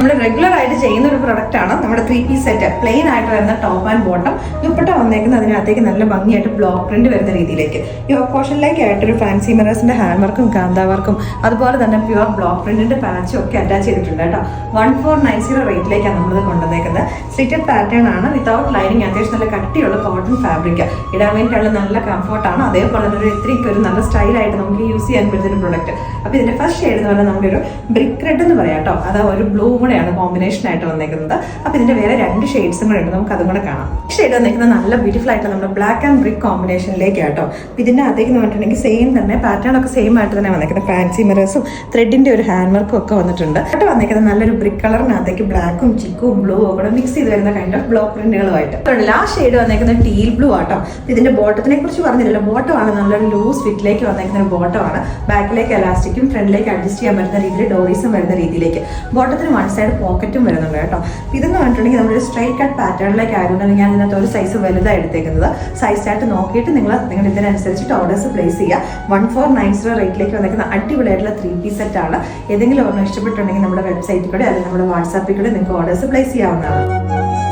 നമ്മൾ റെഗുലർ ആയിട്ട് ചെയ്യുന്ന ഒരു പ്രൊഡക്റ്റ് ആണ് നമ്മുടെ 3-piece സെറ്റ്. പ്ലെയിൻ ആയിട്ട് വരുന്ന ടോപ്പ് ആൻഡ് ബോട്ടം, ദുപ്പട്ട വന്നേക്കുന്ന അതിനകത്തേക്ക് നല്ല ഭംഗിയായിട്ട് ബ്ലോക്ക് പ്രിന്റ് വരുന്ന രീതിയിലേക്ക് ഈ ഓപ്പോഷനിലേക്ക് ആയിട്ടൊരു ഫാൻസി മിറേഴ്സിന്റെ ഹാൻഡ് വർക്കും കാന്താ വർക്കും അതുപോലെ തന്നെ പ്യുവർ ബ്ലോക്ക് പ്രിന്റിന്റെ പാച്ചും ഒക്കെ അറ്റാച്ച് ചെയ്തിട്ടുണ്ട് കേട്ടോ. 1490 റേറ്റിലേക്കാണ് നമ്മളിത് കൊണ്ടുവന്നേക്കുന്നത്. സ്ലിറ്റഡ് പാറ്റേൺ ആണ്, വിതൗട്ട് ലൈനിങ്. അത്യാവശ്യം നല്ല കട്ടിയുള്ള കോട്ടൺ ഫാബ്രിക്, ഇടാൻ വേണ്ടിയിട്ടുള്ള നല്ല കംഫർട്ടാണ്. അതേപോലെ തന്നെ ഒരു നല്ല സ്റ്റൈലായിട്ട് നമുക്ക് യൂസ് ചെയ്യാൻ പറ്റുന്ന ഒരു പ്രൊഡക്റ്റ്. അപ്പോൾ ഇതിന്റെ ഫസ്റ്റ് ഷെയ്ഡ് എന്ന് പറഞ്ഞാൽ നമ്മുടെ ഒരു ബ്രിക്ക് റെഡ് എന്ന് പറയാം കേട്ടോ. അത് ഒരു ബ്ലൂ കൂടെയാണ് കോമ്പിനേഷൻ ആയിട്ട് വന്നേക്കുന്നത്. അപ്പോൾ ഇതിന്റെ വേറെ 2 ഷെയ്ഡ്സും കൂടെ ഉണ്ട്, നമുക്ക് അതും കൂടെ കാണാം. ഷെയ്ഡ് വന്നേക്കുന്നത് നല്ല ബ്യൂട്ടിഫുൾ ആയിട്ട് നമ്മുടെ ബ്ലാക്ക് ആൻഡ് ബ്രിക്ക് കോമ്പിനേഷനിലേക്ക് കേട്ടോ. ഇതിന്റെ അകത്തേക്ക് പറഞ്ഞിട്ടുണ്ടെങ്കിൽ സെയിം തന്നെ പാറ്റേൺ ഒക്കെ സെയിം ആയിട്ട് തന്നെ വന്നേക്കുന്നത്. ഫാൻസി മിറേഴ്സും ത്രെഡിന്റെ ഒരു ഹാൻഡ് വർക്കും ഒക്കെ വന്നിട്ടുണ്ട്. എന്നിട്ട് വന്നേക്കുന്നത് നല്ലൊരു ബ്രിക്ക് കളറിനകത്തേക്ക് ബ്ലാക്കും ചിക്കും ബ്ലൂ ഒക്കെ മിക്സ് ചെയ്ത് വരുന്ന കൈൻഡ് ഓഫ് ബ്ലോക്ക് പ്രിന്റുകളുമായിട്ട്. ലാസ്റ്റ് ഷെയ്ഡ് വന്നേക്കുന്നത് ടീൽ ബ്ലൂ ആട്ടോ. ഇതിന്റെ ബോട്ടത്തിനെ കുറിച്ച് പറഞ്ഞില്ലല്ലോ. ബോട്ടമാണ് നല്ലൊരു ലൂസ് ഫിറ്റിലേക്ക് വന്നേക്കുന്ന ഒരു ബോട്ടമാണ്. ബാക്കിലേക്ക് എലാസ്റ്റിക്കും ഫ്രണ്ടിലേക്ക് അഡ്ജസ്റ്റ് ചെയ്യാൻ പറ്റുന്ന രീതിയിൽ ഡോറീസും വരുന്ന രീതിയിലേക്ക്. ബോട്ടത്തിന് 1 സൈഡ് പോക്കറ്റും വരുന്നുണ്ട് കേട്ടോ. ഇതെന്ന് പറഞ്ഞിട്ടുണ്ടെങ്കിൽ നമ്മളൊരു സ്ട്രൈറ്റ് കട്ട് പാറ്റേണിലേക്ക് ആയതുകൊണ്ട് ഞാൻ ഇതിനകത്ത് ഒരു സൈസ് വലുതാണ് എടുത്തേക്കുന്നത്. സൈസ് ആയിട്ട് നോക്കിയിട്ട് നിങ്ങൾ ഇതിനനുസരിച്ചിട്ട് ഓർഡേഴ്സ് പ്ലേസ് ചെയ്യുക. 1490 റേറ്റിലേക്ക് വന്നേക്കുന്ന അടിപൊളിയായിട്ടുള്ള 3-piece സെറ്റ് ആണ്. ഏതെങ്കിലും ഒരെണ്ണം ഇഷ്ടപ്പെട്ടുണ്ടെങ്കിൽ നമ്മുടെ വെബ്സൈറ്റിൽ കൂടെ അല്ലെങ്കിൽ നമ്മുടെ വാട്സാപ്പിൽ കൂടെ നിങ്ങൾക്ക് ഓർഡേഴ്സ് പ്ലേസ് ചെയ്യാവുന്നതാണ്.